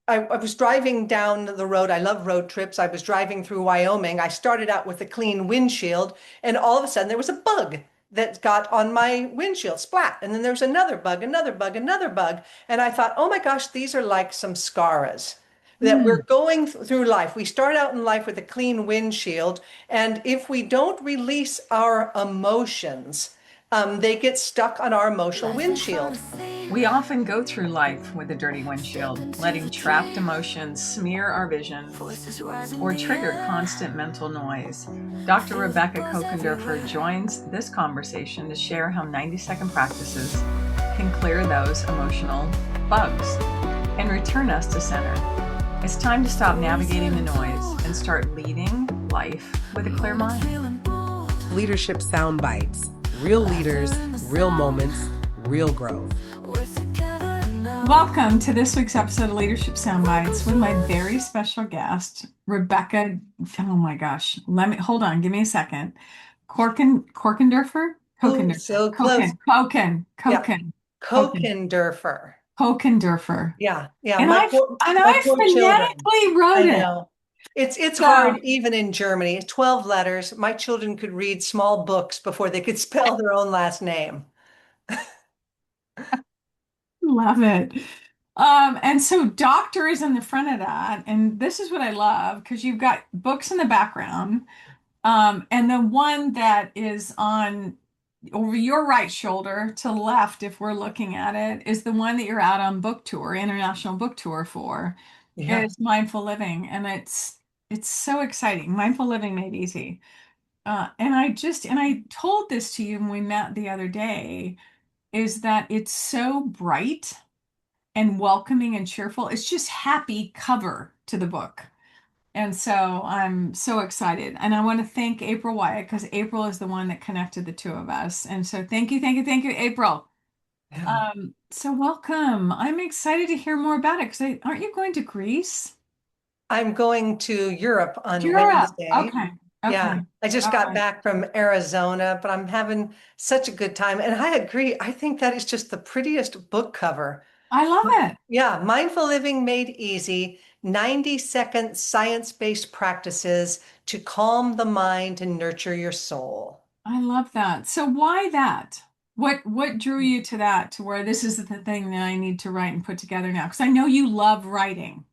I was driving down the road. I love road trips. I was driving through Wyoming. I started out with a clean windshield, and all of a sudden there was a bug that got on my windshield, splat. And then there was another bug, another bug, another bug. And I thought, oh my gosh, these are like some scaras that we're Hmm. going through life. We start out in life with a clean windshield, and if we don't release our emotions, they get stuck on our emotional windshield. We often go through life with a dirty windshield, letting trapped emotions smear our vision or trigger constant mental noise. Dr. Rebecca Kochenderfer joins this conversation to share how 90-second practices can clear those emotional bugs and return us to center. It's time to stop navigating the noise and start leading life with a clear mind. Leadership Sound Bites. Real leaders, real moments, real growth. Welcome to this week's episode of Leadership Soundbites with my very special guest, Rebecca. Oh my gosh. Hold on, give me a second. Kochenderfer? Oh, Kochenderfer. so close. Yeah, Kochen. Kochenderfer. Kochenderfer. Yeah, yeah. And My I poor children. phonetically I wrote it. know. It's So hard even in Germany. 12 letters. My children could read small books before they could spell their own last name. love it. And so doctor is in the front of that. And this is what I love because you've got books in the background. And the one that is on over your right shoulder to left, if we're looking at it, is the one that you're out on book tour, international book tour for, Yeah. is mindful living. And it's so exciting. Mindful living made easy. And I told this to you when we met the other day, is that it's so bright and welcoming and cheerful. It's just happy cover to the book. And so I'm so excited. And I want to thank April Wyatt because April is the one that connected the two of us. And so thank you, April. Yeah. So welcome. I'm excited to hear more about it because aren't you going to Greece? I'm going to Europe on Europe. Wednesday. Okay. Yeah. Okay. I just All got right. back from Arizona, but I'm having such a good time. And I agree. I think that is just the prettiest book cover. I love it. Yeah, Mindful Living Made Easy, 90-second science-based practices to calm the mind and nurture your soul. I love that. So why that? What drew you to that to where this is the thing that I need to write and put together now? Because I know you love writing.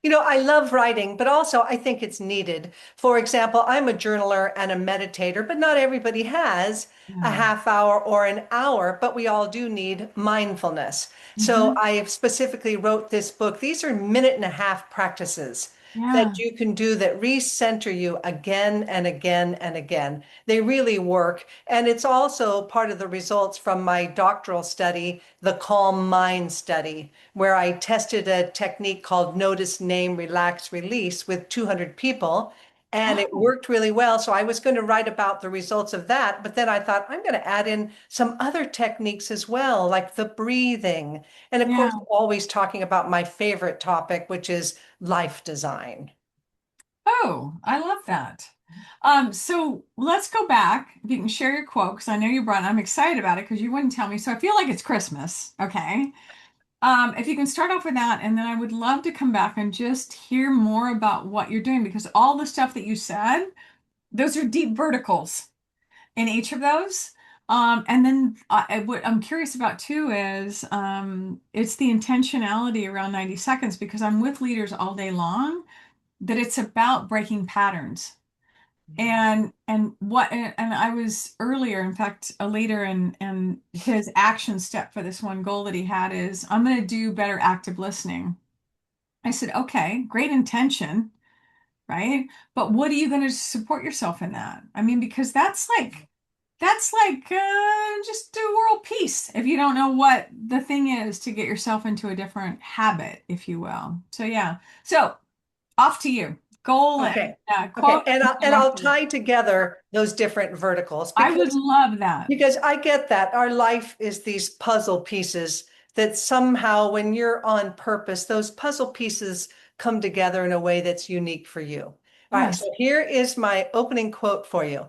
You know, I love writing, but also I think it's needed. For example, I'm a journaler and a meditator, but not everybody has a Yeah. half hour or an hour, but we all do need mindfulness. So Hmm. I specifically wrote this book. These are minute-and-a-half practices that Yeah. you can do that recenter you again and again and again. They really work. And it's also part of the results from my doctoral study, the Calm Mind study, where I tested a technique called notice, name, relax, release with 200 people. And it Oh, worked really well. So I was going to write about the results of that. But then I thought, I'm going to add in some other techniques as well, like the breathing. And of course, yeah. always talking about my favorite topic, which is life design. Oh, I love that. So let's go back. If you can share your quote, because I know you brought it. I'm excited about it because you wouldn't tell me. So I feel like it's Christmas. Okay. If you can start off with that, and then I would love to come back and just hear more about what you're doing because all the stuff that you said, those are deep verticals in each of those. And then what I'm curious about too is it's the intentionality around 90 seconds because I'm with leaders all day long that it's about breaking patterns. And I was earlier, in fact, a leader and his action step for this one goal that he had is I'm going to do better active listening. I said, okay, great intention, right? But what are you going to support yourself in that? I mean, because that's like just do world peace if you don't know what the thing is to get yourself into a different habit, if you will. So yeah. So off to you. Goal and Okay. Okay. quote And I'll tie together those different verticals I would love that. because I get that our life is these puzzle pieces that somehow when you're on purpose, those puzzle pieces come together in a way that's unique for you. All right. Yes. So here is my opening quote for you.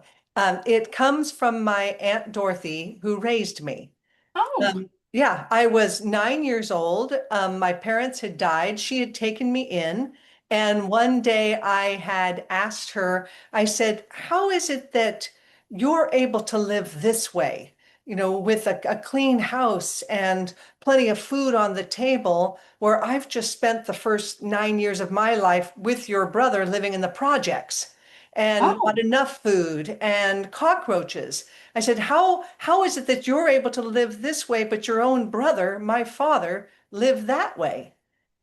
It comes from my Aunt Dorothy, who raised me. Oh, Yeah, I was 9 years old. My parents had died. She had taken me in. And one day I had asked her, I said, how is it that you're able to live this way? With a clean house and plenty of food on the table, where I've just spent the first 9 years of my life with your brother living in the projects and not Oh, enough food and cockroaches. I said, how is it that you're able to live this way, but your own brother, my father, lived that way?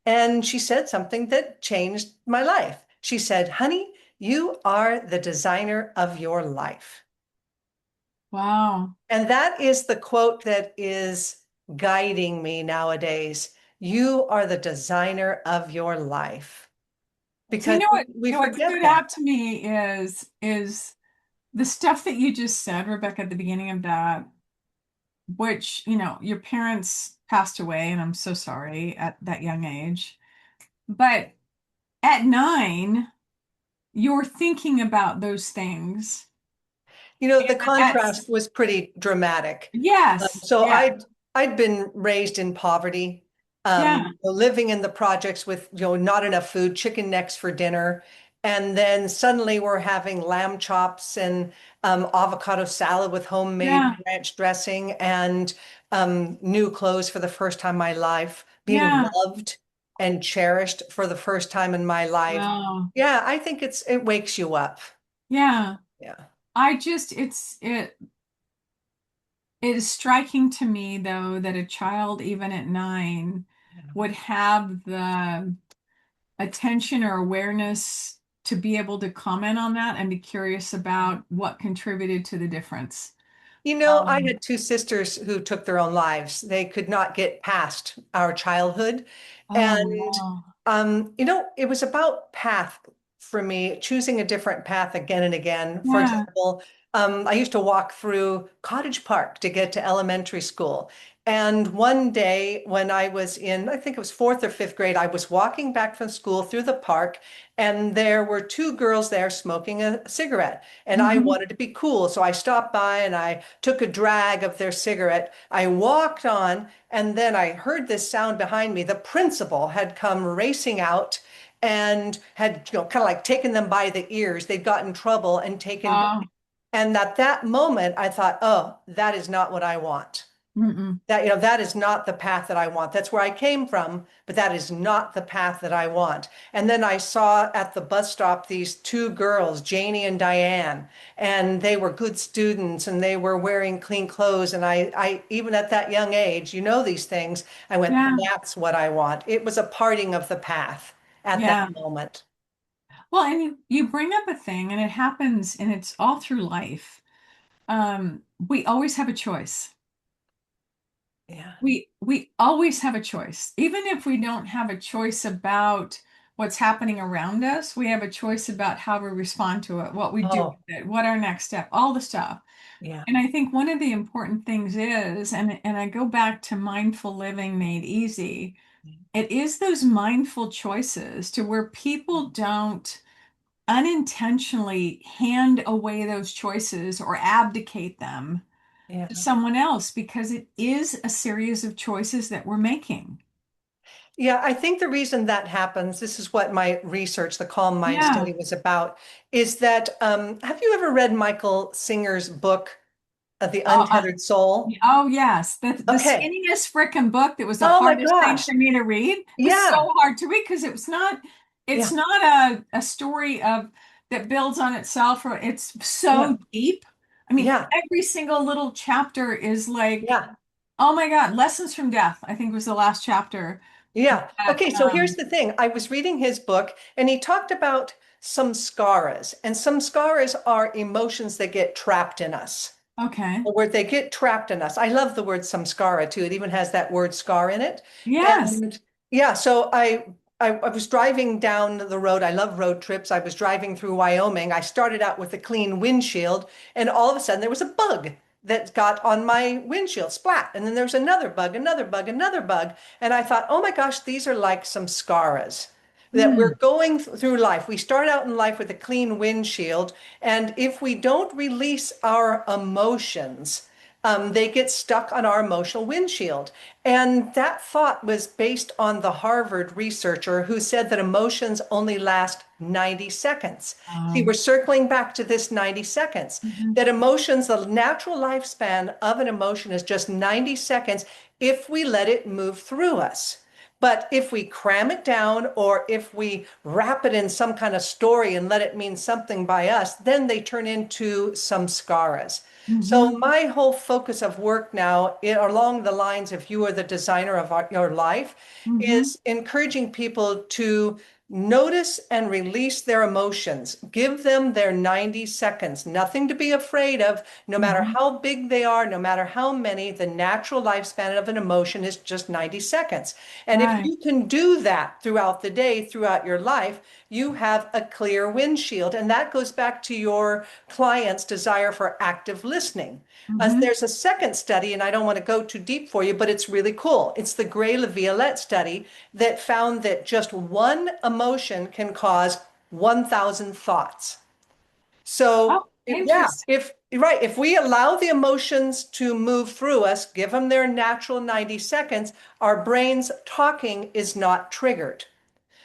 And she said something that changed my life. She said, honey, you are the designer of your life. wow. And that is the quote that is guiding me nowadays. You are the designer of your life. So you Because know we what forget stood that. out to me is the stuff that you just said, Rebecca, at the beginning of that, which, your parents passed away, and I'm so sorry at that young age. But at 9, you're thinking about those things. The And contrast that's, was pretty dramatic. yes, So yeah, I'd been raised in poverty, yeah, living in the projects with not enough food, chicken necks for dinner, and then suddenly we're having lamb chops and avocado salad with homemade yeah, ranch dressing and new clothes for the first time in my life, being yeah. loved and cherished for the first time in my life. Wow. Yeah, I think it wakes you up. Yeah. Yeah. I just, it is striking to me, though, that a child, even at 9, would have the attention or awareness to be able to comment on that and be curious about what contributed to the difference. I Um, had two sisters who took their own lives. They could not get past our childhood. oh, And, wow. it was about path for me, choosing a different path again and again. For Yeah, example, I used to walk through Cottage Park to get to elementary school. And one day when I was in, I think it was fourth or fifth grade, I was walking back from school through the park, and there were two girls there smoking a cigarette. And I hmm, wanted to be cool. So I stopped by and I took a drag of their cigarette. I walked on, and then I heard this sound behind me. The principal had come racing out and had, kind of like taken them by the ears. They'd got in trouble and taken. oh, And at that moment, I thought, oh, that is not what I want. mm-mm. That is not the path that I want. That's where I came from, but that is not the path that I want. And then I saw at the bus stop these two girls, Janie and Diane, and they were good students and they were wearing clean clothes. And I even at that young age, these things, I went, Yeah, that's what I want. It was a parting of the path at that yeah. moment. Well, and you bring up a thing, and it happens, and it's all through life. We always have a choice. Yeah. We always have a choice. Even if we don't have a choice about what's happening around us, we have a choice about how we respond to it, what we do Oh, with it, what our next step, all the stuff. yeah. And I think one of the important things is, and I go back to mindful living made easy, it is those mindful choices to where people don't unintentionally hand away those choices or abdicate them Yeah. to someone else because it is a series of choices that we're making. Yeah, I think the reason that happens, this is what my research, the Calm Mind Yeah. study was about, is that have you ever read Michael Singer's book, The Oh, Untethered Soul? oh yes. The Okay. skinniest frickin' book that was the Oh my hardest thing gosh. for me to read. It was so Yeah. hard to read because it's Yeah. not a story of that builds on itself or it's Yeah. so deep. I mean, Yeah. every single little chapter is like, Yeah. oh my God, Lessons from Death, I think was the last chapter Yeah. that Okay, so here's the thing. I was reading his book and he talked about some scaras, and some scaras are emotions that get trapped in us. okay. Where they get trapped in us. I love the word samskara too. It even has that word scar in it. Yes. And yeah, so I was driving down the road. I love road trips. I was driving through Wyoming. I started out with a clean windshield, and all of a sudden there was a bug that got on my windshield, splat. And then there was another bug, another bug, another bug. And I thought, oh my gosh, these are like some scaras that we're Hmm. going through life. We start out in life with a clean windshield, and if we don't release our emotions, they get stuck on our emotional windshield. And that thought was based on the Harvard researcher who said that emotions only last 90 seconds. See, we're Um, circling back to this 90 seconds, mhm. that emotions, the natural lifespan of an emotion is just 90 seconds if we let it move through us. But if we cram it down or if we wrap it in some kind of story and let it mean something by us, then they turn into samskaras. So Mhm. my whole focus of work now, along the lines of you are the designer of your life, Mhm. is encouraging people to notice and release their emotions. Give them their 90 seconds. Nothing to be afraid of, no matter Mhm. how big they are, no matter how many. The natural lifespan of an emotion is just 90 seconds. And if Right. you can do that throughout the day, throughout your life, you have a clear windshield. And that goes back to your client's desire for active listening. Mhm. There's a second study, and I don't want to go too deep for you, but it's really cool. It's the Gray-Violette study that found that just one emotion can cause 1,000 thoughts. So, Oh, interesting. if we allow the emotions to move through us, give them their natural 90 seconds, our brain's talking is not triggered.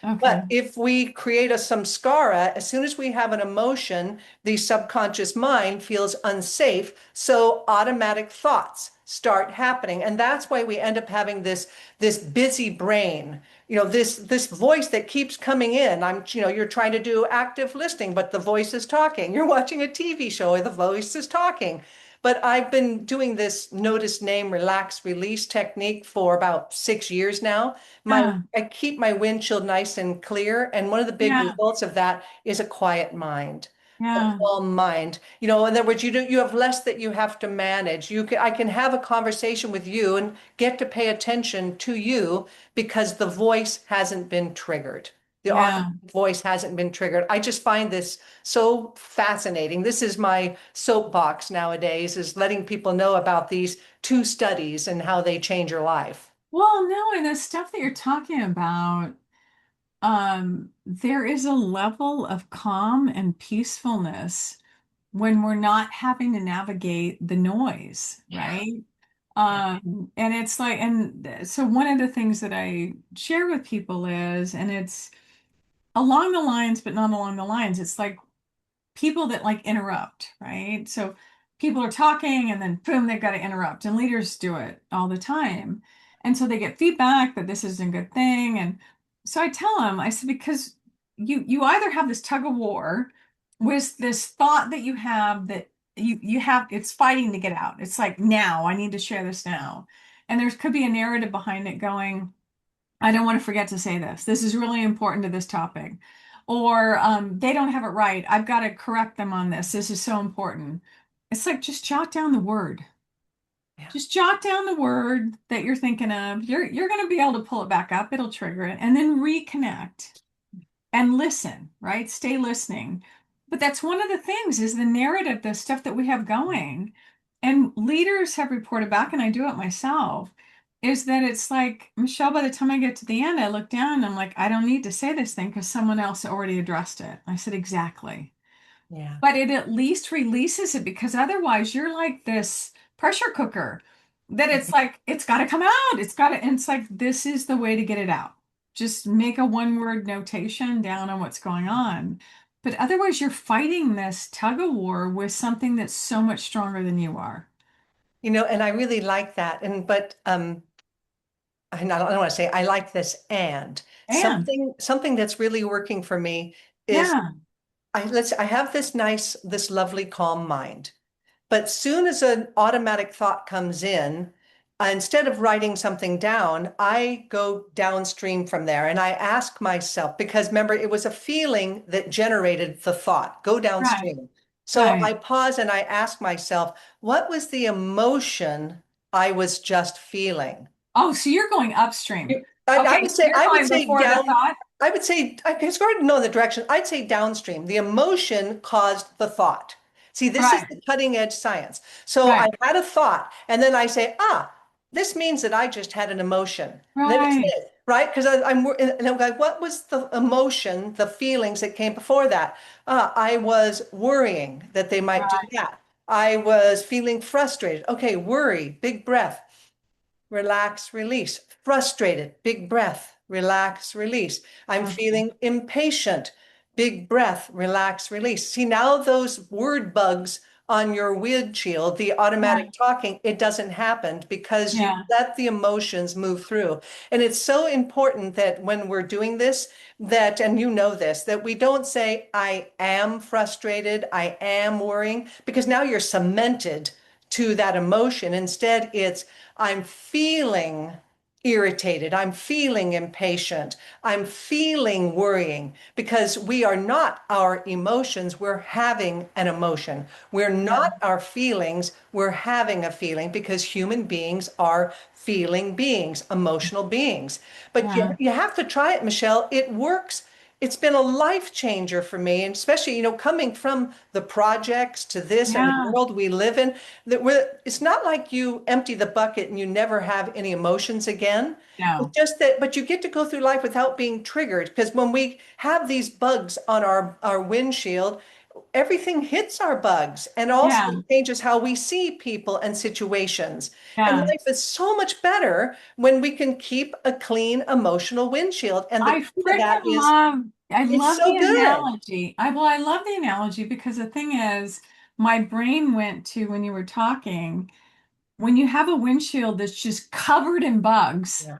Okay. But if we create a samskara, as soon as we have an emotion, the subconscious mind feels unsafe. So automatic thoughts start happening. And that's why we end up having this busy brain, this voice that keeps coming in. You're trying to do active listening, but the voice is talking. You're watching a TV show and the voice is talking. But I've been doing this notice, name, relax, release technique for about 6 years now. Yeah. I keep my windshield nice and clear, and one of the big Yeah. results of that is a quiet mind, a Yeah. calm mind. In other words, you have less that you have to manage. I can have a conversation with you and get to pay attention to you because the voice hasn't been triggered. The Yeah. automatic voice hasn't been triggered. I just find this so fascinating. This is my soapbox nowadays, is letting people know about these two studies and how they change your life. Well, no, and the stuff that you're talking about, there is a level of calm and peacefulness when we're not having to navigate the noise, Yeah. right? Yeah. And it's like, and so one of the things that I share with people is, and it's along the lines, but not along the lines, it's like people that like interrupt, right? So people are talking and then boom, they've got to interrupt. And leaders do it all the time. And so they get feedback that this isn't a good thing. And so I tell them, I said, because you either have this tug of war with this thought that you have that you have it's fighting to get out. It's like now, I need to share this now. And there could be a narrative behind it going, I don't want to forget to say this. This is really important to this topic. Or they don't have it right. I've got to correct them on this. This is so important. It's like just jot down the word. Yeah. Just jot down the word that you're thinking of. You're going to be able to pull it back up. It'll trigger it, and then reconnect and listen, right? Stay listening. But that's one of the things is the narrative, the stuff that we have going. And leaders have reported back, and I do it myself, is that it's like, Michelle, by the time I get to the end, I look down and I'm like, I don't need to say this thing because someone else already addressed it. I said, exactly. Yeah. But it at least releases it because otherwise you're like this pressure cooker that it's like, it's got to come out. It's got to, and it's like, this is the way to get it out. Just make a one word notation down on what's going on. But otherwise, you're fighting this tug of war with something that's so much stronger than you are. And I really like that. But I don't want to say I like this, and And something that's really working for me is yeah, I have this lovely calm mind. But soon as an automatic thought comes in, instead of writing something down, I go downstream from there and I ask myself, because remember, it was a feeling that generated the thought, go right, downstream. So right. I pause and I ask myself, what was the emotion I was just feeling? Oh, so you're going upstream. I Okay, would so say you're I would going say before the down. thought. I would say it's hard to know the direction. I'd say downstream. The emotion caused the thought. See, this is Right, the cutting edge science. So I right, had a thought, and then I say, this means that I just had an emotion. And then it's right, it, right? Because and I'm like, what was the emotion, the feelings that came before that? I was worrying that they might do right. that. I was feeling frustrated. Okay, worry, big breath, relax, release. Frustrated, big breath, relax, release. I'm Okay. feeling impatient, big breath, relax, release. See, now those word bugs on your windshield, the Yeah. automatic talking, it doesn't happen because you Yeah. let the emotions move through. And it's so important that when we're doing this, that, and you know this, that we don't say, I am frustrated, I am worrying, because now you're cemented to that emotion. Instead, it's, I'm feeling irritated. I'm feeling impatient. I'm feeling worrying because we are not our emotions. We're having an emotion. We're Yeah. not our feelings. We're having a feeling because human beings are feeling beings, emotional beings. But Yeah. you have to try it, Michelle. It works. It's been a life changer for me, and especially, coming from the projects to this and the Yeah. world we live in, it's not like you empty the bucket and you never have any emotions again. It's No. just that, but you get to go through life without being triggered because when we have these bugs on our windshield, everything hits our bugs and also Yeah. changes how we see people and situations. And Yeah. life is so much better when we can keep a clean emotional windshield. And the I key to freaking that is I it's love so the good. analogy. I love the analogy because the thing is, my brain went to when you were talking, when you have a windshield that's just covered in bugs, Yeah,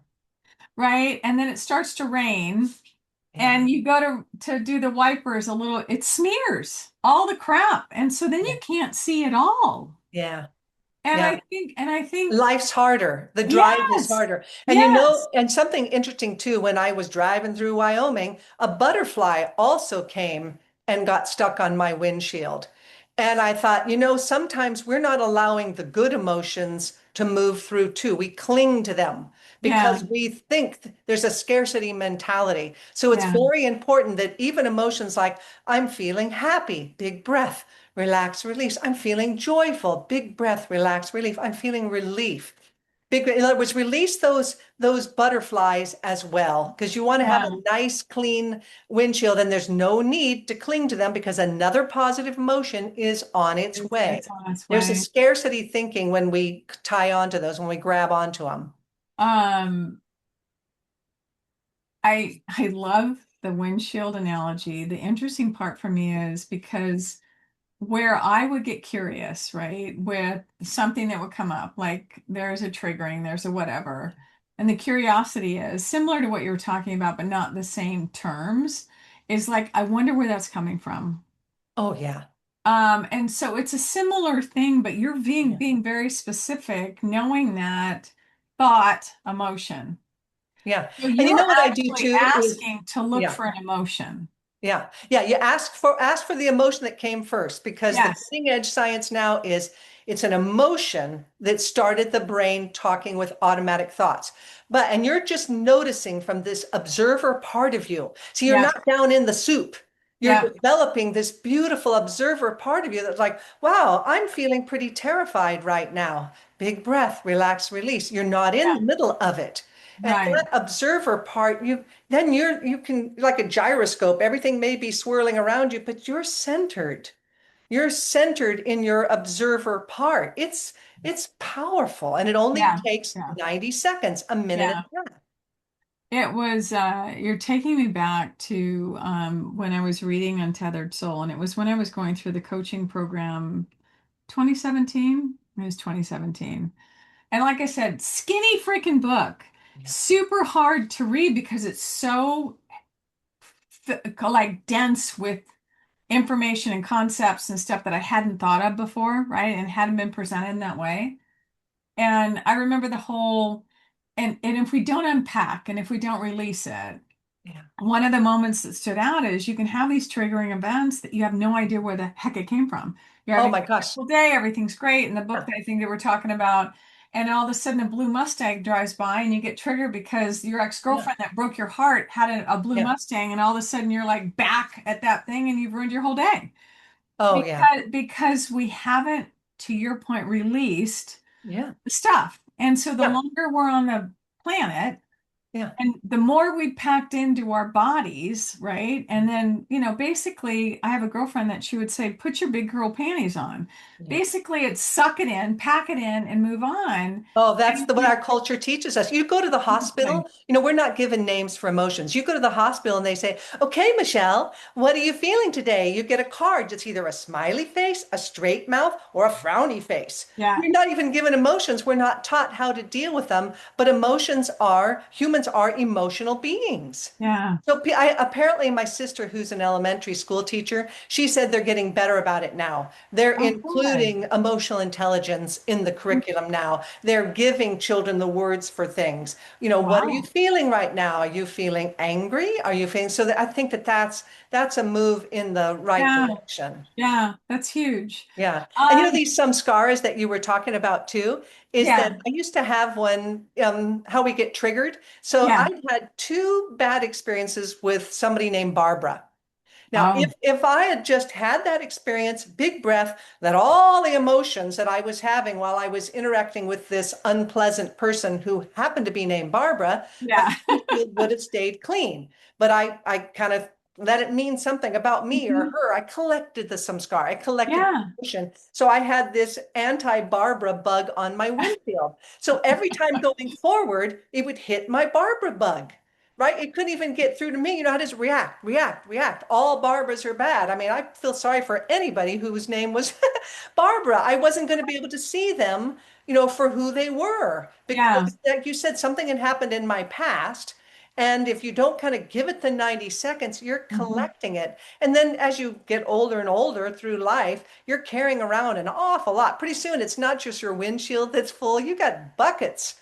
right? And then it starts to rain yeah, and you go to do the wipers a little, it smears all the crap. And so then yeah, you can't see it all. yeah, And yeah. I think, Life's harder. The drive is yes, harder. And yes, and something interesting too, when I was driving through Wyoming, a butterfly also came and got stuck on my windshield. And I thought, sometimes we're not allowing the good emotions to move through too. We cling to them yeah, because we think there's a scarcity mentality. So it's yeah, very important that even emotions like, I'm feeling happy, big breath, relax, release. I'm feeling joyful, big breath, relax, relief. I'm feeling relief. In other words, release those butterflies as well, because you want to have yeah. a nice, clean windshield, and there's no need to cling to them because another positive emotion is on its way. It's on its There's a way. scarcity thinking when we tie onto those, when we grab onto them. Um, I love the windshield analogy. The interesting part for me is because where I would get curious, right, with something that would come up, like there's a triggering, there's a whatever. And the curiosity is similar to what you were talking about, but not the same terms, is like, I wonder where that's coming from. Oh yeah, And so it's a similar thing, but you're yeah, being very specific, knowing that thought, emotion. yeah. So And you you're know what I do actually too is, asking to look yeah. for an emotion. Yeah. Yeah. You ask for the emotion that came first because the Yes. cutting edge science now is it's an emotion that started the brain talking with automatic thoughts. And you're just noticing from this observer part of you. So you're Yeah. not down in the soup. You're Yeah. developing this beautiful observer part of you that's like, wow, I'm feeling pretty terrified right now. Big breath, relax, release. You're not in Yeah. the middle of it. And Right. that observer part, then you can, like a gyroscope, everything may be swirling around you, but you're centered. You're centered in your observer part. It's powerful, and it only Yeah. takes Yeah. 90 seconds, a minute Yeah. and a half. It was, you're taking me back to when I was reading Untethered Soul, and it was when I was going through the coaching program 2017. It was 2017. And like I said, skinny freaking book, Yeah. super hard to read because it's so like dense with information and concepts and stuff that I hadn't thought of before, right? And hadn't been presented in that way. And I remember the whole, and if we don't unpack and if we don't release it, Yeah. one of the moments that stood out is you can have these triggering events that you have no idea where the heck it came from. You're Oh having my a gosh. wonderful day, everything's great. In the book Yeah. that I think that we're talking about, and all of a sudden a blue Mustang drives by and you get triggered because your Yeah. ex-girlfriend that broke your heart had a blue Yeah. Mustang, and all of a sudden you're like back at that thing and you've ruined your whole day. Oh yeah. Because we haven't, to your point, released Yeah. the stuff. And so the Yeah. longer we're on the planet, Yeah. And the more we packed into our bodies, right? And then, basically, I have a girlfriend that she would say, put your big girl panties on. Yeah. Basically, it's suck it in, pack it in, and move on. Oh, that's And what our culture teaches us. You go to the hospital, we're not given names for emotions. You go to the hospital and they say, okay, Michelle, what are you feeling today? You get a card. It's either a smiley face, a straight mouth, or a frowny face. yeah, We're not even given emotions. We're not taught how to deal with them. But humans are emotional beings. yeah. So apparently my sister, who's an elementary school teacher, she said they're getting better about it now. They're Oh, good. including emotional intelligence in the curriculum now. They're giving children the words for things. What are you Wow. feeling right now? Are you feeling angry? Are you feeling so that I think that's a move in the right Yeah, direction. yeah, that's huge. Yeah. And Um, these some scars that you were talking about too, is that yeah, I used to have one, how we get triggered. So yeah. I had two bad experiences with somebody named Barbara. Now, Oh, if I had just had that experience, big breath, that all the emotions that I was having while I was interacting with this unpleasant person who happened to be named Barbara, my yeah. windshield would have stayed clean. But I kind of let it mean something about me or Mhm. her. I collected the samskara. I collected the Yeah. emotion. So I had this anti-Barbara bug on my windshield. So every time going forward, it would hit my Barbara bug. Right? It couldn't even get through to me. You know how to just react, react, react. All Barbaras are bad. I mean, I feel sorry for anybody whose name was Barbara. I wasn't going to be able to see them, for who they were Yeah. because, like you said, something had happened in my past. And if you don't kind of give it the 90 seconds, you're Mhm. collecting it. And then as you get older and older through life, you're carrying around an awful lot. Pretty soon, it's not just your windshield that's full. You got buckets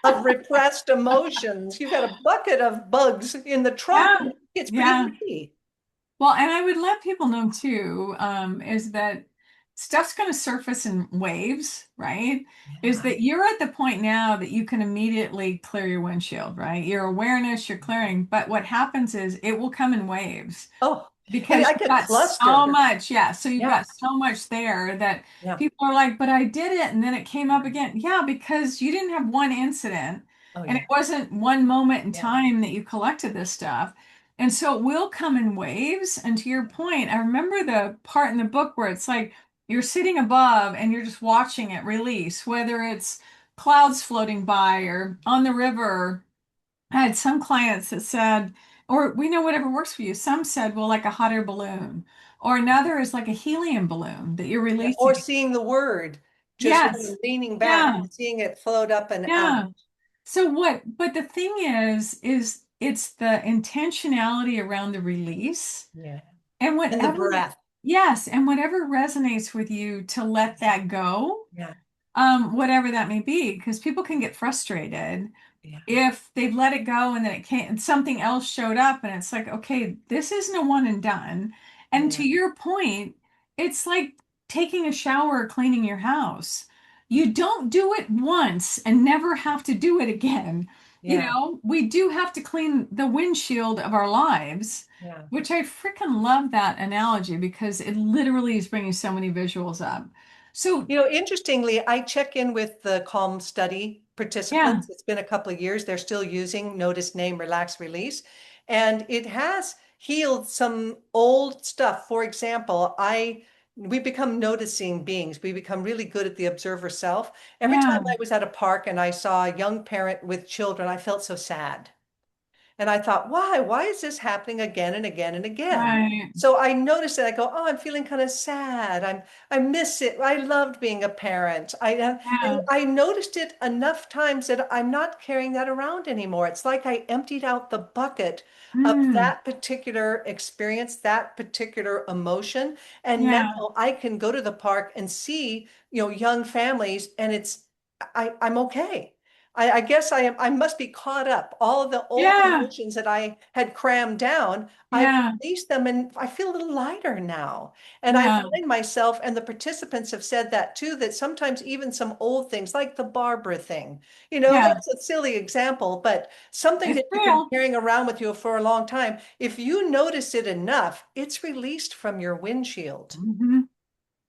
of repressed emotions. You've got a bucket of bugs in the trunk. Yeah. It's pretty Yeah. tricky. Well, and I would let people know too, is that stuff's going to surface in waves, right? Is Yeah. that you're at the point now that you can immediately clear your windshield, right? Your awareness, you're clearing, but what happens is it will come in waves Oh, and because I you've get got so flustered. much, yeah. So you've Yeah. got so much there that Yeah. people are like, but I did it, and then it came up again. Yeah, because you didn't have one incident, Oh, and it yeah. wasn't one moment in Yeah. time that you collected this stuff. And so it will come in waves. And to your point, I remember the part in the book where it's like you're sitting above and you're just watching it release, whether it's clouds floating by or on the river. I had some clients that said, or we know whatever works for you. Some said, well, like a hot air balloon, or another is like a helium balloon that you're Yeah. Or releasing. seeing the word, just kind Yes. of leaning back Yeah. and seeing it float up and out. Yeah. So but the thing is it's the intentionality around the release Yeah. and And the whatever, breath. yes, and whatever resonates with you to let that go, Yeah. whatever that may be, because people can get frustrated Yeah. if they've let it go and then it can't, and something else showed up and it's like, okay, this isn't a one and done. And Yeah. to your point, it's like taking a shower or cleaning your house. You don't do it once and never have to do it again. Yeah. We do have to clean the windshield of our lives, Yeah. which I freaking love that analogy because it literally is bringing so many visuals up. So, Interestingly, I check in with the Calm study yeah, participants. It's been a couple of years. They're still using Notice, Name, Relax, Release. And it has healed some old stuff. For example, we become noticing beings. We become really good at the observer self. Every time yeah, I was at a park and I saw a young parent with children, I felt so sad. And I thought, why? Why is this happening again and again and again? right, So I noticed it. I go, oh, I'm feeling kind of sad. I miss it. I loved being a parent. And yeah. I noticed it enough times that I'm not carrying that around anymore. It's like I emptied out the bucket of Mm, that particular experience, that particular emotion. And now yeah, I can go to the park and see, young families, and I'm okay. I guess I must be caught up. All of the old yeah, emotions that I had crammed down, I've yeah, released them and I feel a little lighter now. And I yeah, find myself, and the participants have said that too, that sometimes even some old things like the Barbara thing, yeah. that's a silly example, but something It's that you've been real. carrying around with you for a long time, if you notice it enough, it's released from your windshield. Mhm.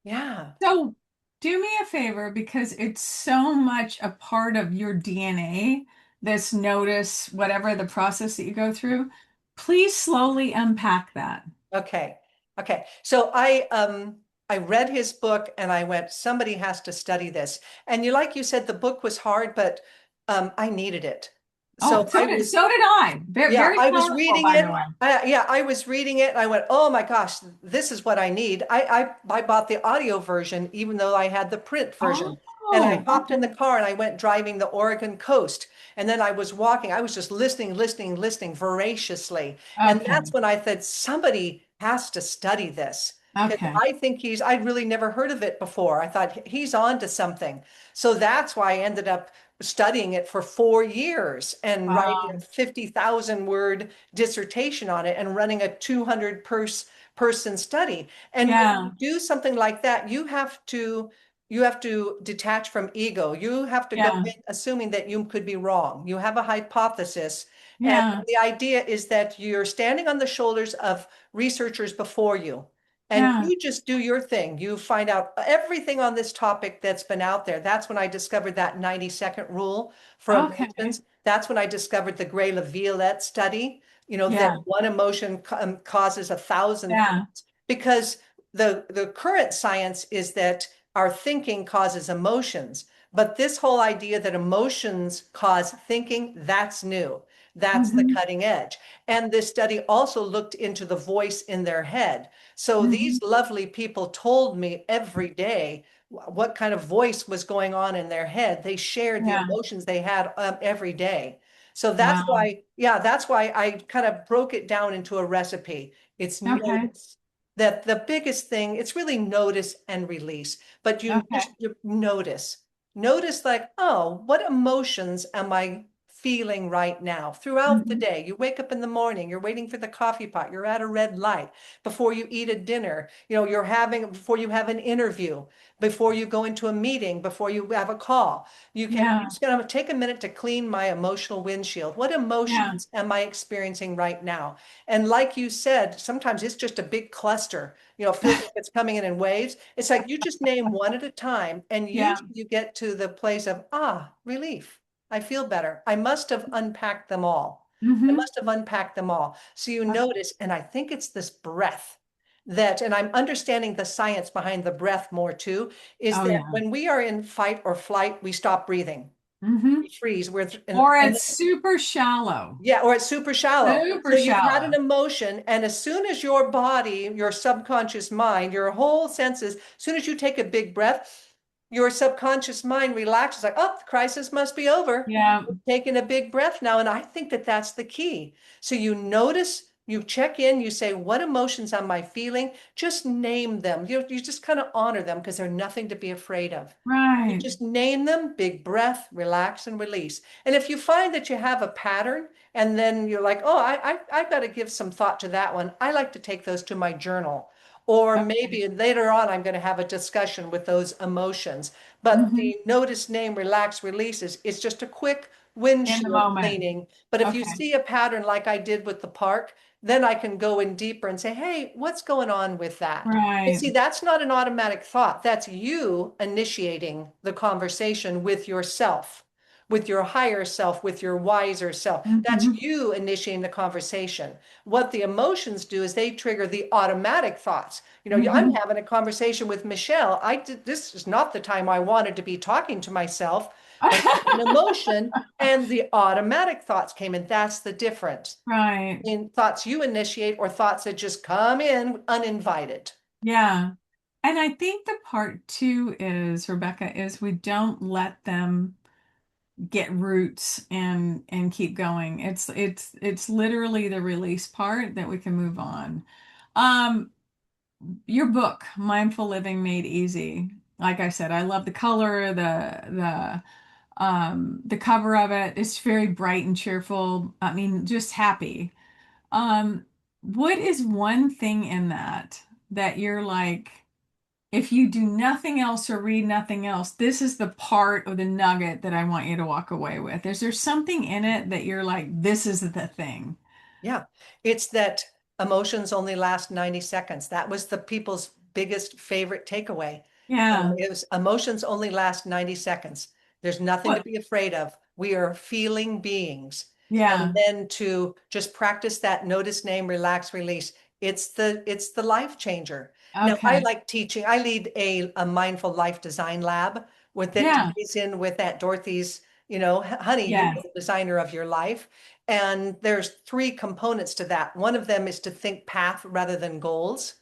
Yeah. So do me a favor because it's so much a part of your DNA this notice, whatever the process that you go through, please slowly unpack that. Okay. Okay. So I read his book and I went, somebody has to study this. And you like you said, the book was hard, but I needed it. Oh, So I was so did I. Very, yeah, very I was powerful, reading by it. the way. I was reading it and I went, oh my gosh, this is what I need. I bought the audio version, even though I had the print version. And I Oh, hopped in the car and I went driving the Oregon coast. And then I was walking, I was just listening voraciously. And that's okay. when I said, somebody has to study this. Because Okay. I think I'd really never heard of it before. I thought he's on to something. So that's why I ended up studying it for 4 years and writing a Wow. 50,000 word dissertation on it and running a 200 person study. And when you Yeah. do something like that, you have to detach from ego. You have to go Yeah. in assuming that you could be wrong. You have a hypothesis. And Yeah. the idea is that you're standing on the shoulders of researchers before you. And Yeah. you just do your thing. You find out everything on this topic that's been out there. That's when I discovered that 90-second rule for Okay. emotions. That's when I discovered the Gray-Laviolette study, that Yeah. one emotion causes 1,000 Yeah. thoughts. Because the current science is that our thinking causes emotions. But this whole idea that emotions cause thinking, that's new. That's the Hmm. cutting edge. And this study also looked into the voice in their head. So Hmm. these lovely people told me every day what kind of voice was going on in their head. They shared the Yeah. emotions they had every day. So that's Wow. why, yeah, that's why I kind of broke it down into a recipe. It's Okay. notice. That the biggest thing, it's really notice and release, but Okay. you notice. Notice like, oh, what emotions am I feeling right now throughout the Hmm. day? You wake up in the morning, you're waiting for the coffee pot, you're at a red light, before you eat a dinner, before you have an interview, before you go into a meeting, before you have a call. I'm Yeah. just going to take a minute to clean my emotional windshield. What Yeah. emotions am I experiencing right now? And like you said, sometimes it's just a big cluster. It feels like it's coming in waves. It's like you just name one at a time, and Yeah. usually you get to the place of, relief. I feel better. I must have unpacked them all. I Hmm. must have unpacked them all. So you notice, and I think it's this breath and I'm understanding the science behind the breath more too, is Oh that yeah. when we are in fight or flight, we stop breathing. Hmm. We freeze. Or And it's super shallow. yeah, or it's super shallow. So Super you've had an shallow. emotion, and as soon as your body, your subconscious mind, your whole senses, as soon as you take a big breath, your subconscious mind relaxes, like, oh, the crisis must be over. Yeah. We're taking a big breath now. And I think that that's the key. So you notice, you check in, you say, what emotions am I feeling? Just name them. You just kind of honor them because they're nothing to be afraid of. You Right. just name them, big breath, relax and release. And if you find that you have a pattern and then you're like, oh, I've got to give some thought to that one, I like to take those to my journal. Or Okay. maybe later on, I'm going to have a discussion with those emotions. But Hmm. the notice, name, relax, releases is just a quick In the windshield moment. cleaning. But if you Okay. see a pattern like I did with the park, then I can go in deeper and say, hey, what's going on with that? But Right. see, that's not an automatic thought. That's you initiating the conversation with yourself, with your higher self, with your wiser self. That's Hmm. you initiating the conversation. What the emotions do is they trigger the automatic thoughts. I'm Hmm. having a conversation with Michele. This is not the time I wanted to be talking to myself, but I had an emotion and the automatic thoughts came in. That's the difference Right. in thoughts you initiate or thoughts that just come in uninvited. Yeah. And I think the part too is, Rebecca, is we don't let them get roots and keep going. It's literally the release part that we can move on. Um, your book, Mindful Living Made Easy. Like I said, I love the color, the cover of it. It's very bright and cheerful. I mean, just happy. Um, what is one thing in that you're like, if you do nothing else or read nothing else, this is the part of the nugget that I want you to walk away with? Is there something in it that you're like, this is the thing? Yeah, it's that emotions only last 90 seconds. That was the people's biggest favorite takeaway. Yeah. It was emotions only last 90 seconds. There's nothing to What? be afraid of. We are feeling beings. And Yeah. then to just practice that notice, name, relax, release. It's the life changer. Now, I Okay. like teaching. I lead a mindful life design lab with that Yeah. ties in with Aunt Dorothy's, honey, you are Yes. the designer of your life. And there's three components to that. One of them is to think path rather than goals.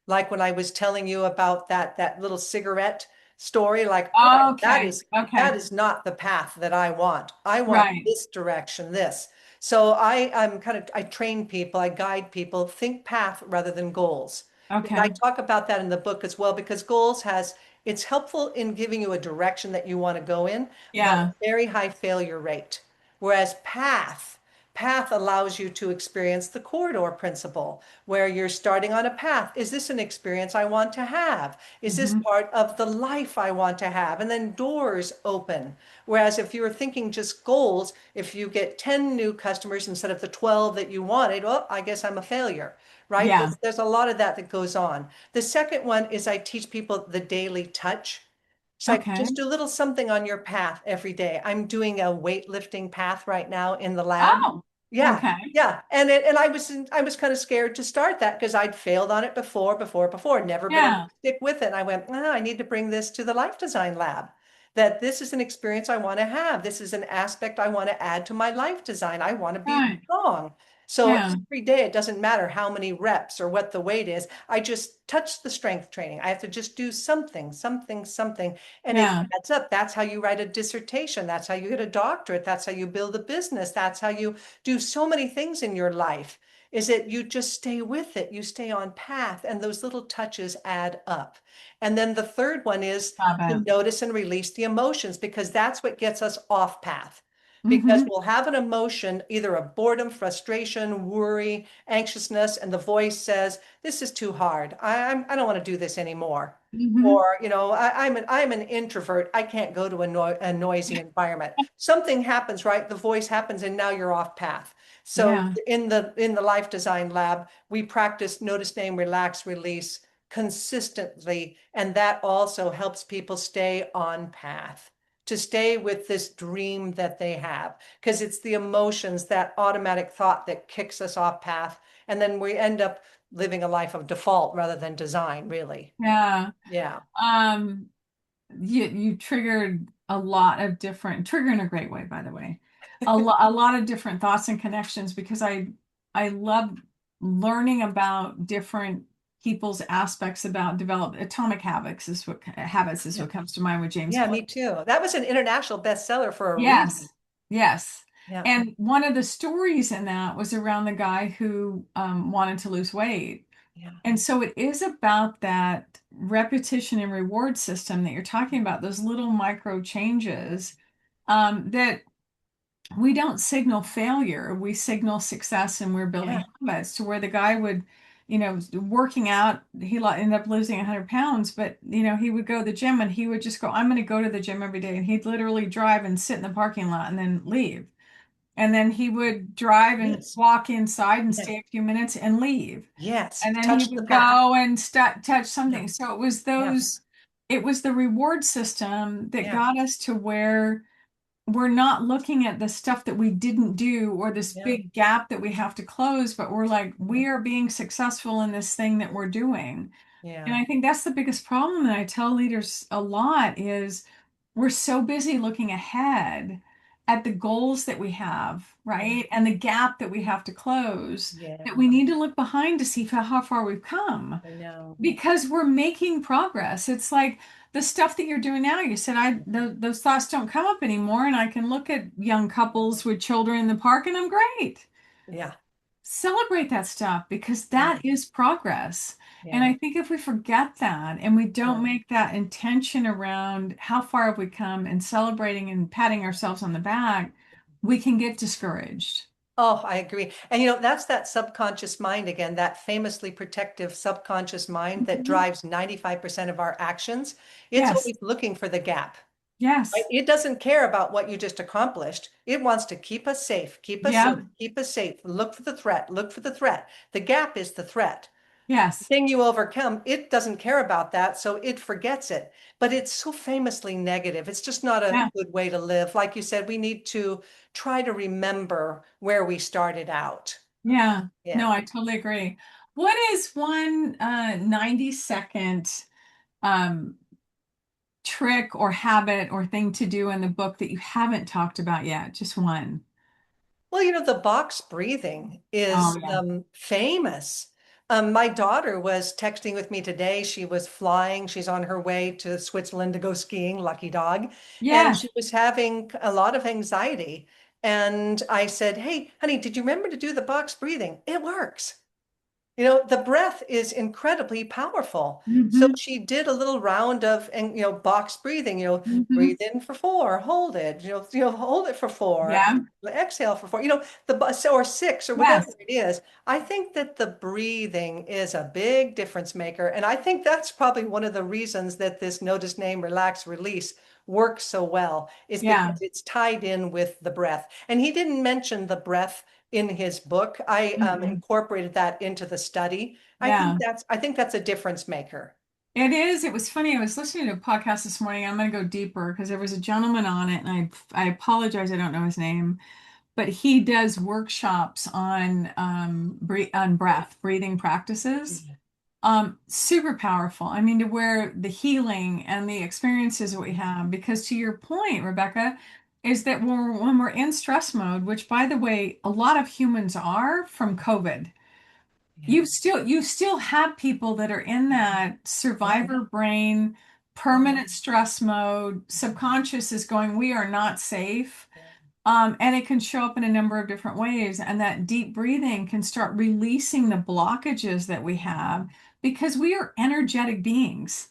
Like when I was telling you about that little cigarette story, like, all right, that Okay. is that Okay. is not the path that I want. I want Right. this direction, this. So I train people, I guide people, think path rather than goals. And I Okay. talk about that in the book as well, because goals it's helpful in giving you a direction that you want to go in, but Yeah. very high failure rate. Whereas path allows you to experience the corridor principle, where you're starting on a path. Is this an experience I want to have? Is this Hmm. part of the life I want to have? And then doors open. Whereas if you were thinking just goals, if you get 10 new customers instead of the 12 that you wanted, well, I guess I'm a failure, right? Yeah. There's a lot of that goes on. The second one is I teach people the daily touch. It's like Okay. just do a little something on your path every day. I'm doing a weightlifting path right now in the lab. Oh, Yeah, okay. yeah. And I was kind of scared to start that because I'd failed on it before, never been able Yeah. to stick with it. And I went, I need to bring this to the life design lab. That this is an experience I want to have. This is an aspect I want to add to my life design. I want to be Right. strong. So Yeah. every day, it doesn't matter how many reps or what the weight is. I just touch the strength training. I have to just do something, something, something, and it Yeah. adds up. That's how you write a dissertation. That's how you get a doctorate. That's how you build a business. That's how you do so many things in your life. Is that you just stay with it. You stay on path, and those little touches add up. And then the third one is Love to it. notice and release the emotions, because that's what gets us off path. Because Hmm. we'll have an emotion, either a boredom, frustration, worry, anxiousness, and the voice says, "This is too hard. I don't want to do this anymore." Hmm. Or, I'm an introvert. I can't go to a noisy environment. Something happens, right? The voice happens, and now you're off path. So Yeah. in the life design lab, we practice notice, name, relax, release consistently, and that also helps people stay on path, to stay with this dream that they have, because it's the emotions, that automatic thought that kicks us off path, and then we end up living a life of default rather than design, really. Yeah. Yeah. Um, you triggered a lot of different, trigger in a great way, by the way. A lot of different thoughts and connections because I love learning about different people's aspects about develop atomic habits is Yeah. what comes to mind with James Yeah, Clear. me too. That was an international bestseller for a reason. Yes, yes. Yeah. And one of the stories in that was around the guy who wanted to lose weight. Yeah. And so it is about that repetition and reward system that you're talking about, those little micro changes that we don't signal failure, we signal success, and we're Yeah. building habits to where the guy would, working out, ended up losing 100 pounds, but, he would go to the gym and he would just go, I'm going to go to the gym every day. And he'd literally drive and sit in the parking lot and then leave. And then he would drive and Yes. walk inside and Yeah. stay a few minutes and leave. Yes. And then he Touch the would path. go and touch Yeah. something. So Yeah. it was the reward system that Yeah. got us to where we're not looking at the stuff that we didn't do or this Yeah. big gap that we have to close, but we're like, Yeah. we are being successful in this thing that we're doing. And Yeah. I think that's the biggest problem that I tell leaders a lot is we're so busy looking ahead at the goals that we have, Yeah. right? And the gap that we have to close, that Yeah. we need to look behind to see how far we've come I know. because we're making progress. It's like the stuff that you're doing now. You said those thoughts don't come up anymore, and I can look at young couples with children in the park, and I'm great. Yeah. Celebrate that stuff because Yeah. that is progress. And Yeah. I think if we forget that and we don't Yeah. make that intention around how far have we come and celebrating and patting ourselves on the back, we can get discouraged. Oh, I agree. And that's that subconscious mind again, that famously protective subconscious mind that Mhm. drives 95% of our actions. It's Yes. always looking for the gap, right? Yes. It doesn't care about what you just accomplished. It wants to keep us safe, keep us safe, Yep. keep us safe. Look for the threat, look for the threat. The gap is the threat. Yes. Thing you overcome, it doesn't care about that, so it forgets it. But it's so famously negative. It's just not a Yeah. good way to live. Like you said, we need to try to remember where we started out. Yeah. No, Yeah. I totally agree. What is one 90-second um, trick or habit or thing to do in the book that you haven't talked about yet? Just one. Well, the box breathing Oh, is yeah. famous. My daughter was texting with me today. She was flying. She's on her way to Switzerland to go skiing, lucky dog. And Yes. she was having a lot of anxiety. And I said, Hey, honey, did you remember to do the box breathing? It works. The breath is incredibly powerful. So Hmm. she did a little round of, and box breathing, Hmm. breathe in for four, hold it, hold it for four, Yeah. exhale for four, or six or whatever Yes. it is. I think that the breathing is a big difference maker. And I think that's probably one of the reasons that this notice, name, relax, release works so well, is Yeah. because it's tied in with the breath. And he didn't mention the breath in his book. I Mm-mm. incorporated that into the study. Yeah. I think that's a difference maker. It is. It was funny. I was listening to a podcast this morning. I'm going to go deeper because there was a gentleman on it, and I apologize. I don't know his name, but he does workshops on on breathing practices. Super powerful. I mean, to where the healing and the experiences that we have, because to your point, Rebecca, is that when we're in stress mode, which by the way, a lot of humans are from COVID, Yeah, you still have people that are in that yeah, survivor brain, yeah, permanent stress mode. Subconscious is going, we are not safe. yeah. And it can show up in a number of different ways. And that deep breathing can start releasing the blockages that we have because we are energetic beings.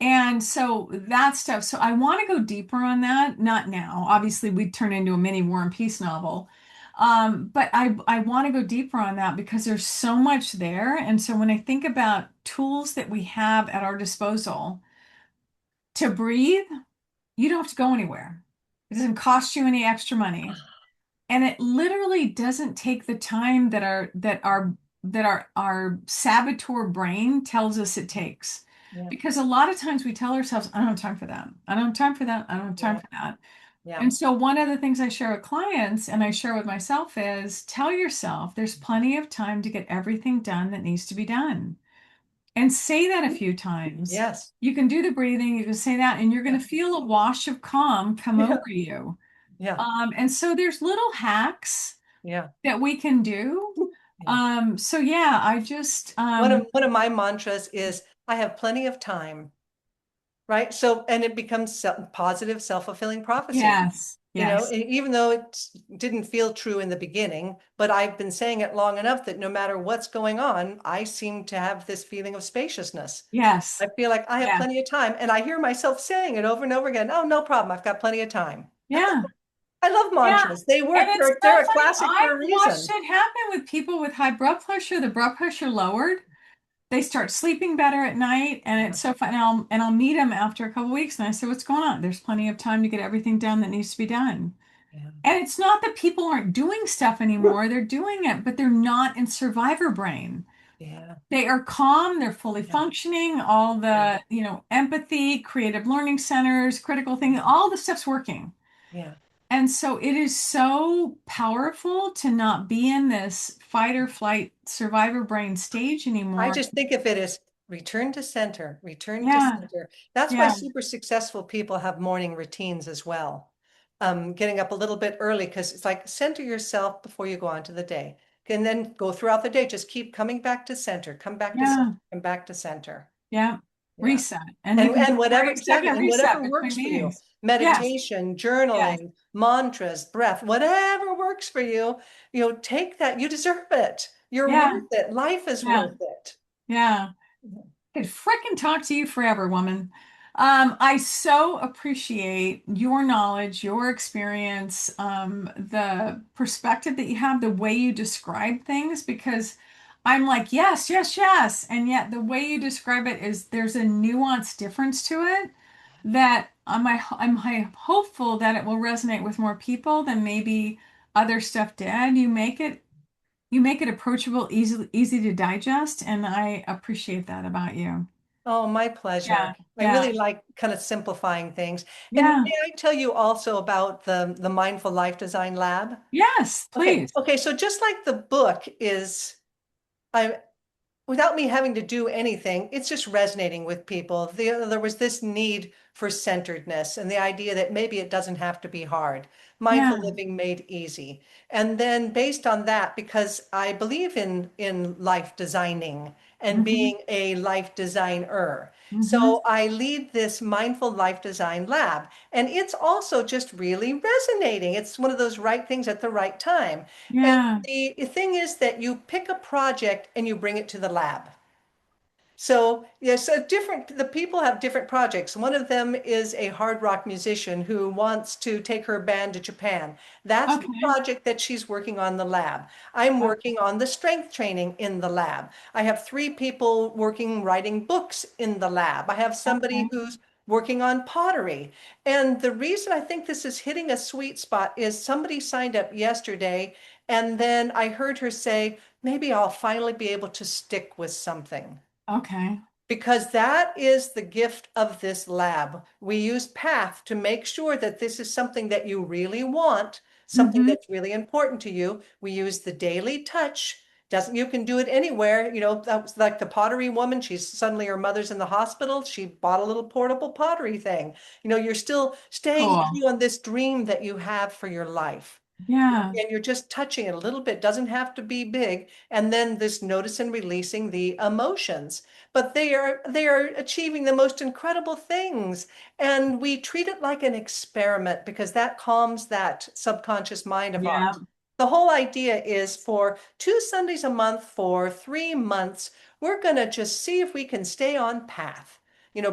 And so that stuff. So I want to go deeper on that. Not now. Obviously, we'd turn into a mini War and Peace novel. But I want to go deeper on that because there's so much there. And so when I think about tools that we have at our disposal to breathe, you don't have to go anywhere. It doesn't cost you any extra money. And it literally doesn't take the time that our saboteur brain tells us it takes. Yeah, Because a lot of times we tell ourselves, I don't have time for that. I don't have time for that. I don't have time yeah, for that. yeah, And so one of the things I share with clients and I share with myself is tell yourself there's plenty of time to get everything done that needs to be done. And say that a few times. yes, You can do the breathing, you can say that, and you're going yeah, to feel a wash of calm come yeah, over you. yeah, And so there's little hacks yeah, that we can do. yeah. So yeah, I just One of my mantras is I have plenty of time, right? So, and it becomes positive, self-fulfilling prophecy. yes, yes, Even though it didn't feel true in the beginning, but I've been saying it long enough that no matter what's going on, I seem to have this feeling of spaciousness. I yes, feel like I have yeah, plenty of time, and I hear myself saying it over and over again. Oh, no problem. I've got plenty of time. yeah, I love yeah. mantras. They And work. it's so They're a funny. classic for a I've watched reason. it happen with people with high blood pressure. The blood pressure lowered. They start sleeping better at night, and Yeah, it's so fun. And I'll meet them after a couple weeks, and I say, "What's going on?" There's plenty of time to get everything done that needs to be done. yeah, And it's not that people aren't doing stuff anymore. They're doing it, but they're not in survivor brain. yeah, They are calm, they're fully yeah, functioning, all yeah, the, empathy, creative learning centers, critical thinking, all the stuff's working. yeah. And so it is so powerful to not be in this fight or flight survivor brain stage I anymore. just think of it as return to center, return to Yeah, center. That's why yeah, super successful people have morning routines as well. Getting up a little bit early because it's like center yourself before you go on to the day. And then go throughout the day. Just keep coming back to center, come back to center, yeah, come back to center. yeah. Yeah. Reset. And you And can do and a whatever 30-second exactly, and reset whatever between works for you. meetings. Yes, Meditation, yes, journaling, mantras, breath, whatever works for you, take that. You deserve it. You're yeah, worth it. Life is yeah, worth it. yeah. Could frickin' talk to you forever, woman. I so appreciate your knowledge, your experience, the perspective that you have, the way you describe things, because I'm like, yes, yes, yes. And yet the way you describe it is there's a nuanced difference to it that I'm hopeful that it will resonate with more people than maybe other stuff did. You make it you make it approachable, easy to digest, and I appreciate that about you. Oh, my Yeah, pleasure. I yeah, really like kind of simplifying things. And yeah. may I tell you also about the Mindful Life Design Lab? Yes, Okay, please. okay. So just like the book is, I without me having to do anything, it's just resonating with people. There was this need for centeredness and the idea that maybe it doesn't have to be hard. Mindful Yeah. living made easy. And then based on that, because I believe in life designing and Mm-hmm. being a life designer. Mm-hmm. So I lead this mindful life design lab, and it's also just really resonating. It's one of those right things at the right time. And Yeah. the thing is that you pick a project and you bring it to the lab. So yes, the people have different projects. One of them is a hard rock musician who wants to take her band to Japan. That's the Okay. project that she's working on in the lab. I'm Okay. working on the strength training in the lab. I have three people working, writing books in the lab. I have somebody Okay. who's working on pottery. And the reason I think this is hitting a sweet spot is somebody signed up yesterday, and then I heard her say, maybe I'll finally be able to stick with something, Okay. because that is the gift of this lab. We use path to make sure that this is something that you really want, something Mm-hmm. that's really important to you. We use the daily touch. Doesn't You can do it anywhere. That was like the pottery woman. She's suddenly, her mother's in the hospital. She bought a little portable pottery thing. You're still staying Cool. true on this dream that you have for your life. Yeah. And you're just touching it a little bit, doesn't have to be big. And then this notice and releasing the emotions. But they are achieving the most incredible things. And we treat it like an experiment because that calms that subconscious mind of Yeah. ours. The whole idea is for 2 Sundays a month for 3 months, we're going to just see if we can stay on path.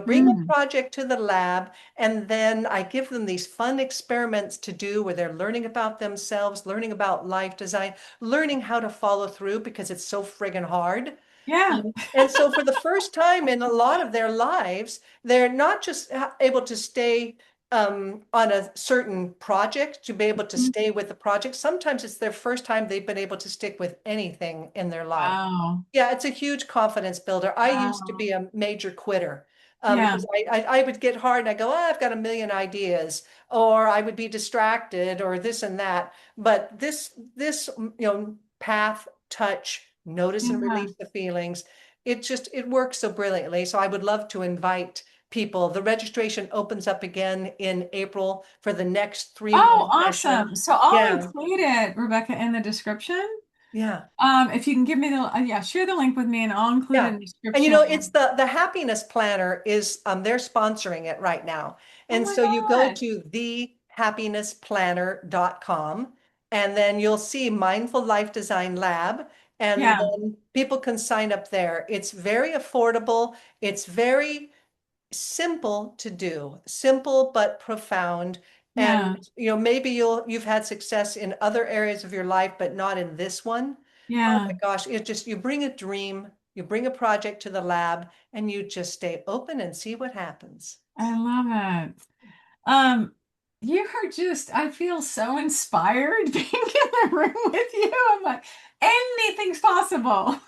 Bring a Mm. project to the lab, and then I give them these fun experiments to do where they're learning about themselves, learning about life design, learning how to follow through because it's so friggin' hard. Yeah. And so for the first time in a lot of their lives, they're not just able to stay on a certain project, to be able to Mhm. stay with the project. Sometimes it's their first time they've been able to stick with anything in their life. Wow. Yeah, it's a huge confidence builder. I used to Wow. be a major quitter, Yeah. because I would get hard and I go, oh, I've got a million ideas, or I would be distracted, or this and that. But this path, touch, notice and Yeah. release the feelings. It works so brilliantly. So I would love to invite people. The registration opens up again in April for the next 3 month Oh, session. awesome. So I'll Yeah, include it, Rebecca, in the description. yeah. If you can give me the, yeah, share the link with me and I'll include it in Yeah. the And description. it's the happiness planner is they're sponsoring it right now. Oh And my so you go gosh. to thehappinessplanner.com, and then you'll see Mindful Life Design Lab, and Yeah. then people can sign up there. It's very affordable. It's very simple to do, simple but profound. And Yeah. maybe you've had success in other areas of your life, but not in this one. Oh Yeah. my gosh, you bring a dream, you bring a project to the lab, and you just stay open and see what happens. I love it. Um, you are just, I feel so inspired being in the room with you. I'm like, anything's possible.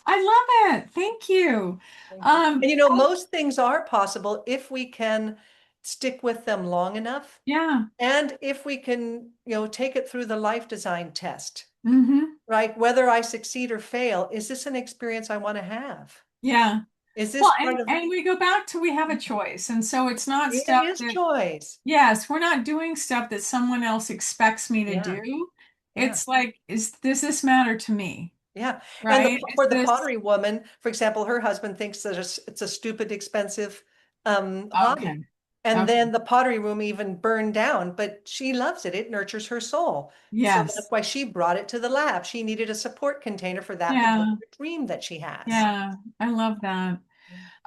I love it. Thank you. Thank you. Um, And most things are possible if we can stick with them long enough, yeah. and if we can, take it through the life design test, Mm-hmm. right? Whether I succeed or fail, is this an experience I want to have? Yeah. Is this Well, part and of we go back to we have a choice. And so it's not it stuff is that, choice. yes, we're not doing stuff that someone else expects me to Yeah, do. yeah. It's like, does this matter to me? Yeah. And Right? Is for the this pottery woman, for example, her husband thinks that it's a stupid, expensive hobby. okay? And Okay. then the pottery room even burned down, but she loves it. It nurtures her soul. So that's Yes. why she brought it to the lab. She needed a support container for that Yeah. particular dream that she has. Yeah. I love that.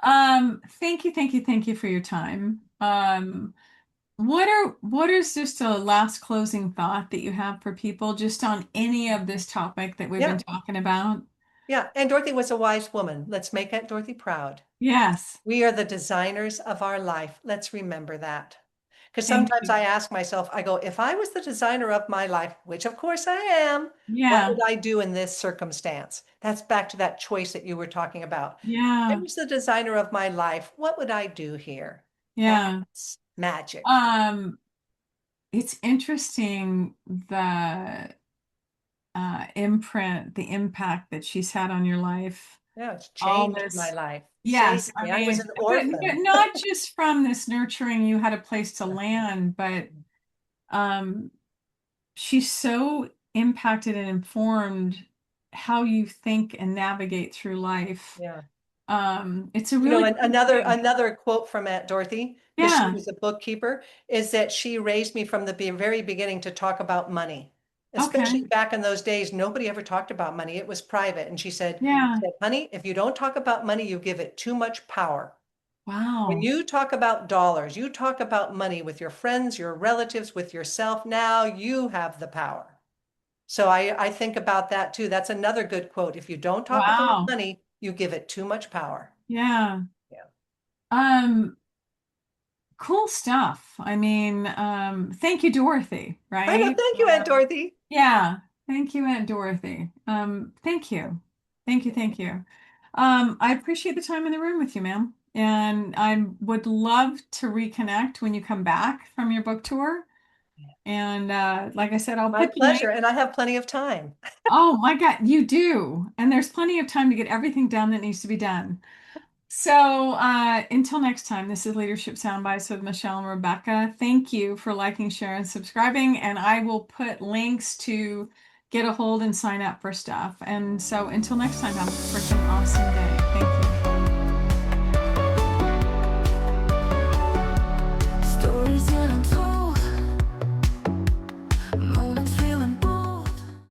Thank you for your time. What is just a last closing thought that you have for people just on any of this topic that we've been Yeah. talking about? Yeah. And Dorothy was a wise woman. Let's make Aunt Dorothy proud. Yes. We are the designers of our life. Let's remember that. Because Thank sometimes you. I ask myself, I go, if I was the designer of my life, which of course I am, what Yeah. would I do in this circumstance? That's back to that choice that you were talking about. If I Yeah. was the designer of my life, what would I do here? And Yeah. it's magic. Um, it's interesting the imprint, the impact that she's had on your life. Yeah, it's All changed my this. life, saved Yes, I me. I was mean, an but orphan. not just from this nurturing, you had a place to land, but um, she's so impacted and informed how you think and navigate through life. Yeah. It's a really cool thing. Another quote from Aunt Dorothy, because she Yeah. was a bookkeeper, is that she raised me from the very beginning to talk about money. Okay. Especially back in those days, nobody ever talked about money. It was private. And Yeah. honey, if you don't talk about money, you give it too much power. When Wow. you talk about dollars, you talk about money with your friends, your relatives, with yourself, now you have the power. So I think about that too. That's another good quote. If you don't talk about Wow. money, you give it too much power. Yeah. Yeah. Um, cool stuff. I mean, thank you, Dorothy, I know. right? Thank you, Aunt Dorothy. Yeah. Thank you, Aunt Dorothy. Thank you. Thank you. Thank you. I appreciate the time in the room with you, ma'am. And I would love to reconnect when you come back from your book tour. And like I said, I'll My put the link. pleasure. And I have plenty of time. Oh my God, you do. And there's plenty of time to get everything done that needs to be done. So until next time, this is Leadership Soundbites with Michelle and Rebecca. Thank you for liking, sharing, subscribing, and I will put links to get a hold and sign up for stuff. And so until next time, have a freaking awesome day. Thank you.